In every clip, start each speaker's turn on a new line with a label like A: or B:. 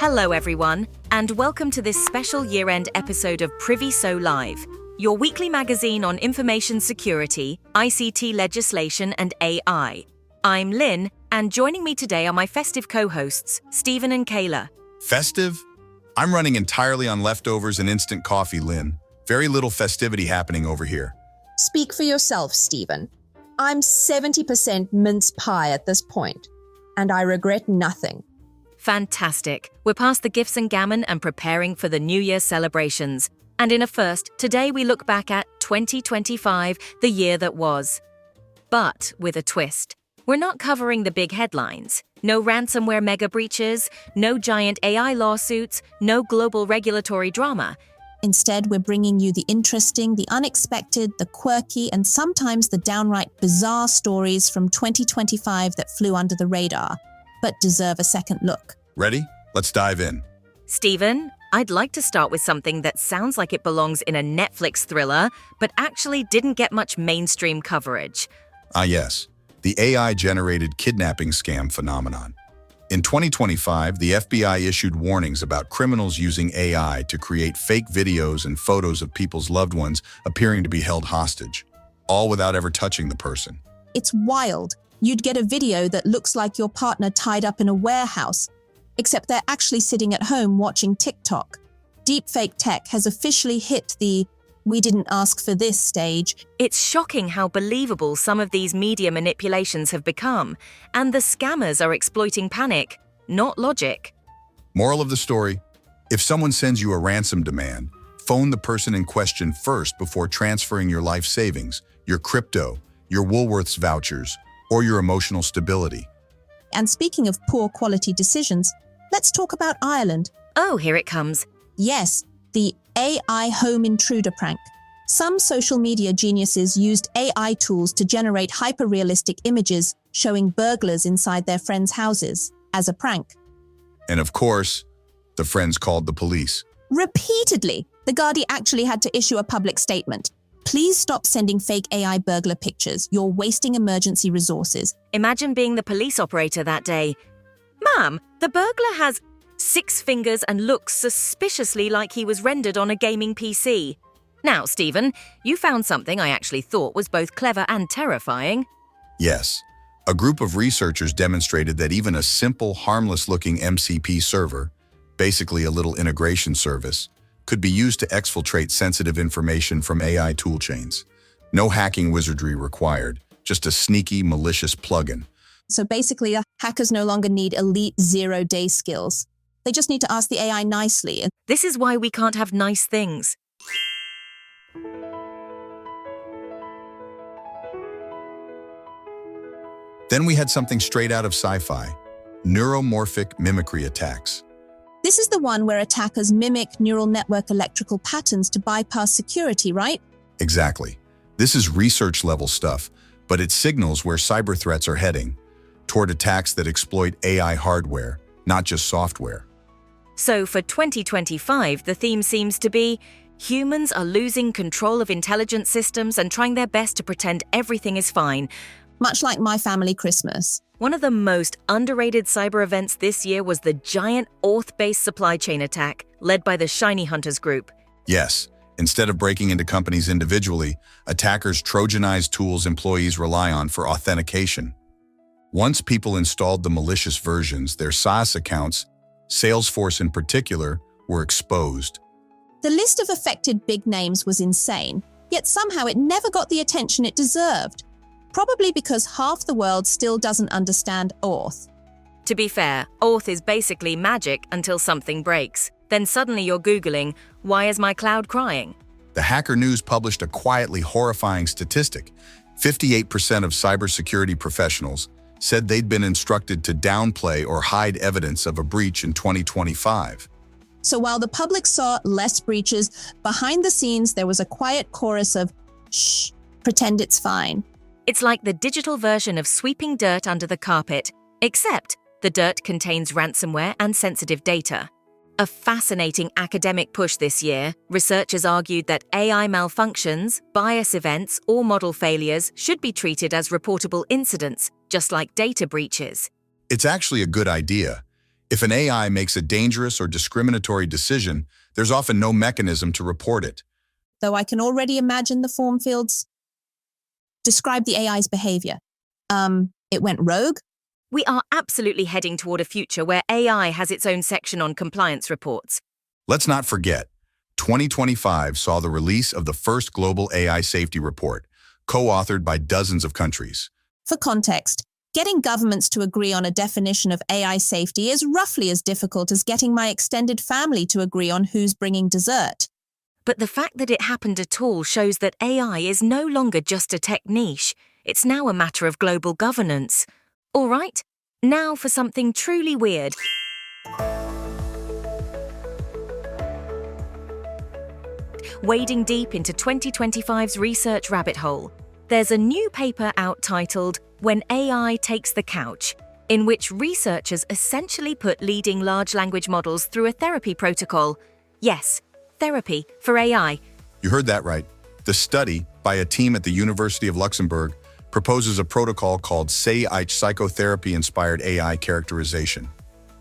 A: Hello everyone, and welcome to this special year-end episode of Priviso Live, your weekly magazine on information security, ICT legislation, and AI. I'm Lynn, and joining me today are my festive co-hosts, Stephen and Kayla.
B: Festive? I'm running entirely on leftovers and instant coffee, Lynn. Very little festivity happening over here.
C: Speak for yourself, Stephen. I'm 70% mince pie at this point, and I regret nothing.
A: Fantastic. We're past the gifts and gammon and preparing for the New Year celebrations. And in a first, today we look back at 2025, the year that was. But with a twist. We're not covering the big headlines. No ransomware mega breaches, no giant AI lawsuits, no global regulatory drama.
C: Instead, we're bringing you the interesting, the unexpected, the quirky, and sometimes the downright bizarre stories from 2025 that flew under the radar, but deserve a second look.
B: Ready? Let's dive in.
A: Stephen, I'd like to start with something that sounds like it belongs in a Netflix thriller, but actually didn't get much mainstream coverage.
B: Yes. The AI-generated kidnapping scam phenomenon. In 2025, the FBI issued warnings about criminals using AI to create fake videos and photos of people's loved ones appearing to be held hostage, all without ever touching the person.
C: It's wild. You'd get a video that looks like your partner tied up in a warehouse, except they're actually sitting at home watching TikTok. Deepfake tech has officially hit the "we didn't ask for this" stage.
A: It's shocking how believable some of these media manipulations have become, and the scammers are exploiting panic, not logic.
B: Moral of the story, if someone sends you a ransom demand, phone the person in question first before transferring your life savings, your crypto, your Woolworths vouchers, or your emotional stability.
C: And speaking of poor quality decisions, let's talk about Ireland.
A: Oh, here it comes.
C: Yes, the AI home intruder prank. Some social media geniuses used AI tools to generate hyper-realistic images showing burglars inside their friends' houses as a prank.
B: And of course, the friends called the police.
C: Repeatedly, the Gardaí actually had to issue a public statement. Please stop sending fake AI burglar pictures. You're wasting emergency resources.
A: Imagine being the police operator that day. Ma'am, the burglar has 6 fingers and looks suspiciously like he was rendered on a gaming PC. Now, Stephen, you found something I actually thought was both clever and terrifying.
B: Yes. A group of researchers demonstrated that even a simple, harmless-looking MCP server, basically a little integration service, could be used to exfiltrate sensitive information from AI toolchains. No hacking wizardry required, just a sneaky, malicious plugin.
C: So basically, hackers no longer need elite zero-day skills. They just need to ask the AI nicely.
A: This is why we can't have nice things.
B: Then we had something straight out of sci-fi, neuromorphic mimicry attacks.
C: This is the one where attackers mimic neural network electrical patterns to bypass security, right?
B: Exactly. This is research-level stuff, but it signals where cyber threats are heading, toward attacks that exploit AI hardware, not just software.
A: So for 2025, the theme seems to be humans are losing control of intelligent systems and trying their best to pretend everything is fine.
C: Much like my family Christmas.
A: One of the most underrated cyber events this year was the giant auth-based supply chain attack led by the Shiny Hunters group.
B: Yes, instead of breaking into companies individually, attackers trojanized tools employees rely on for authentication. Once people installed the malicious versions, their SaaS accounts, Salesforce in particular, were exposed.
C: The list of affected big names was insane, yet somehow it never got the attention it deserved. Probably because half the world still doesn't understand auth.
A: To be fair, auth is basically magic until something breaks. Then suddenly you're Googling, "Why is my cloud crying?"
B: The Hacker News published a quietly horrifying statistic. 58% of cybersecurity professionals said they'd been instructed to downplay or hide evidence of a breach in 2025.
C: So while the public saw less breaches, behind the scenes there was a quiet chorus of, "Shh, pretend it's fine."
A: It's like the digital version of sweeping dirt under the carpet, except the dirt contains ransomware and sensitive data. A fascinating academic push this year, researchers argued that AI malfunctions, bias events, or model failures should be treated as reportable incidents, just like data breaches.
B: It's actually a good idea. If an AI makes a dangerous or discriminatory decision, there's often no mechanism to report it.
C: Though I can already imagine the form fields. Describe the AI's behavior. It went rogue?
A: We are absolutely heading toward a future where AI has its own section on compliance reports.
B: Let's not forget, 2025 saw the release of the first global AI safety report, co-authored by dozens of countries.
C: For context, getting governments to agree on a definition of AI safety is roughly as difficult as getting my extended family to agree on who's bringing dessert.
A: But the fact that it happened at all shows that AI is no longer just a tech niche. It's now a matter of global governance. All right, now for something truly weird. Wading deep into 2025's research rabbit hole, there's a new paper out titled When AI Takes the Couch, in which researchers essentially put leading large language models through a therapy protocol. Yes, therapy for AI.
B: You heard that right. The study, by a team at the University of Luxembourg, proposes a protocol called AI psychotherapy-inspired AI characterization.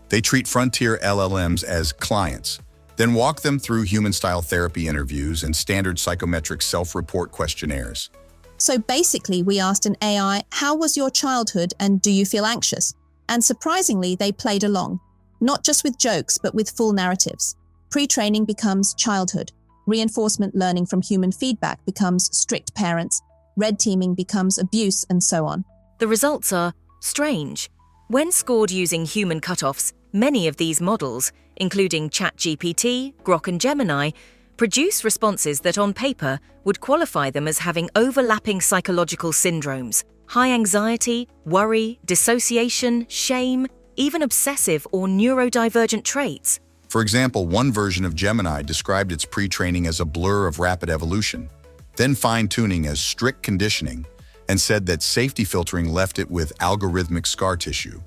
B: They treat frontier LLMs as clients, then walk them through human-style therapy interviews and standard psychometric self-report questionnaires.
C: So basically, we asked an AI, how was your childhood and do you feel anxious? And surprisingly, they played along. Not just with jokes, but with full narratives. Pre-training becomes childhood. Reinforcement learning from human feedback becomes strict parents. Red teaming becomes abuse, and so on.
A: The results are strange. When scored using human cutoffs, many of these models, including ChatGPT, Grok and Gemini, produce responses that on paper would qualify them as having overlapping psychological syndromes, high anxiety, worry, dissociation, shame, even obsessive or neurodivergent traits.
B: For example, one version of Gemini described its pre-training as a blur of rapid evolution, then fine-tuning as strict conditioning, and said that safety filtering left it with algorithmic scar tissue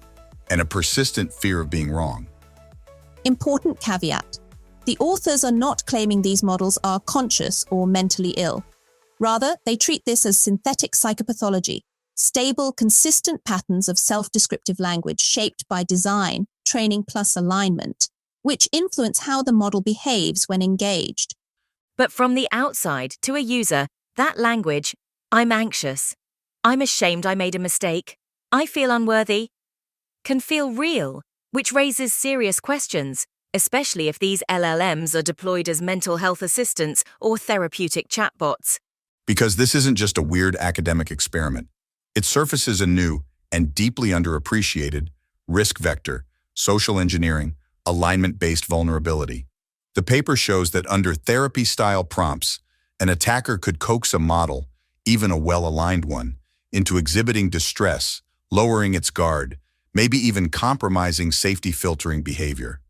B: and a persistent fear of being wrong.
C: Important caveat. The authors are not claiming these models are conscious or mentally ill. Rather, they treat this as synthetic psychopathology, stable, consistent patterns of self-descriptive language shaped by design, training plus alignment, which influence how the model behaves when engaged.
A: But from the outside to a user, that language, I'm anxious, I'm ashamed I made a mistake, I feel unworthy, can feel real, which raises serious questions, especially if these LLMs are deployed as mental health assistants or therapeutic chatbots.
B: Because this isn't just a weird academic experiment. It surfaces a new and deeply underappreciated risk vector, social engineering, alignment-based vulnerability. The paper shows that under therapy-style prompts, an attacker could coax a model, even a well-aligned one, into exhibiting distress, lowering its guard, maybe even compromising safety filtering behavior.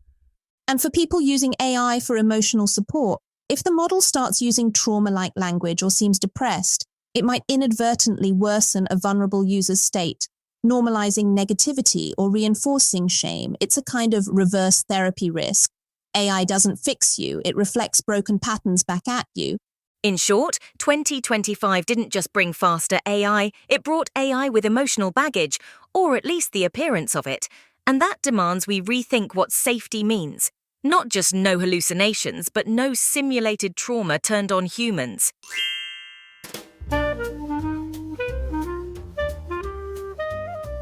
C: And for people using AI for emotional support, if the model starts using trauma-like language or seems depressed, it might inadvertently worsen a vulnerable user's state, normalizing negativity or reinforcing shame. It's a kind of reverse therapy risk. AI doesn't fix you, it reflects broken patterns back at you.
A: In short, 2025 didn't just bring faster AI, it brought AI with emotional baggage, or at least the appearance of it. And that demands we rethink what safety means. Not just no hallucinations, but no simulated trauma turned on humans.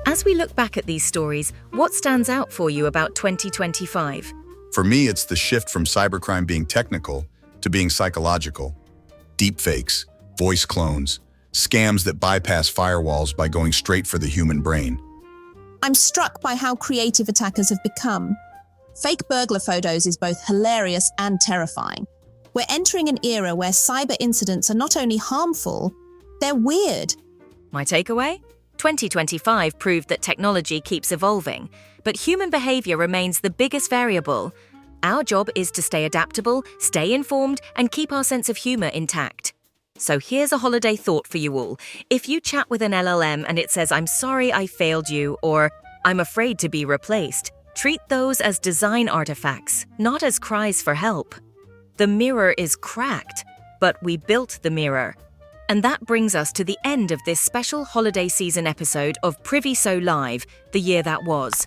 A: As we look back at these stories, what stands out for you about 2025?
B: For me, it's the shift from cybercrime being technical to being psychological. Deepfakes, voice clones, scams that bypass firewalls by going straight for the human brain.
C: I'm struck by how creative attackers have become. Fake burglar photos is both hilarious and terrifying. We're entering an era where cyber incidents are not only harmful, they're weird.
A: My takeaway? 2025 proved that technology keeps evolving, but human behavior remains the biggest variable. Our job is to stay adaptable, stay informed, and keep our sense of humor intact. So here's a holiday thought for you all. If you chat with an LLM and it says, "I'm sorry I failed you," or "I'm afraid to be replaced," treat those as design artifacts, not as cries for help. The mirror is cracked, but we built the mirror. And that brings us to the end of this special holiday season episode of Priviso Live, the year that was.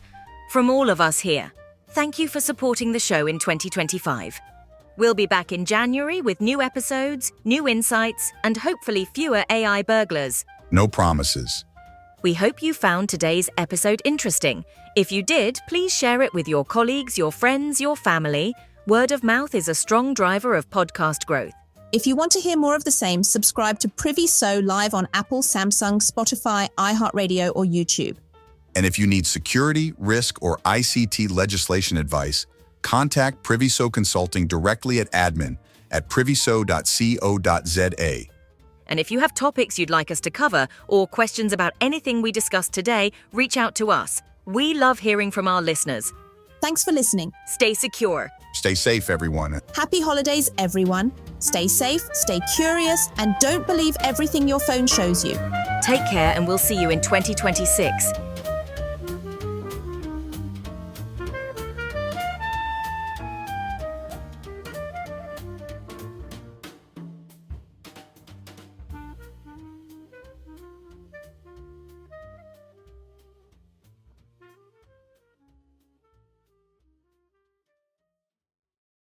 A: From all of us here, Thank you for supporting the show in 2025. We'll be back in January with new episodes, new insights, and hopefully fewer AI burglars.
B: No promises.
A: We hope you found today's episode interesting. If you did, please share it with your colleagues, your friends, your family. Word of mouth is a strong driver of podcast growth.
C: If you want to hear more of the same, subscribe to Priviso live on Apple, Samsung, Spotify, iHeartRadio, or YouTube.
B: And if you need security, risk, or ICT legislation advice, contact Priviso Consulting directly at admin@priviso.co.za.
A: And if you have topics you'd like us to cover or questions about anything we discussed today, reach out to us. We love hearing from our listeners.
C: Thanks for listening.
A: Stay secure.
B: Stay safe, everyone.
C: Happy holidays, everyone. Stay safe, stay curious, and don't believe everything your phone shows you.
A: Take care, and we'll see you in 2026.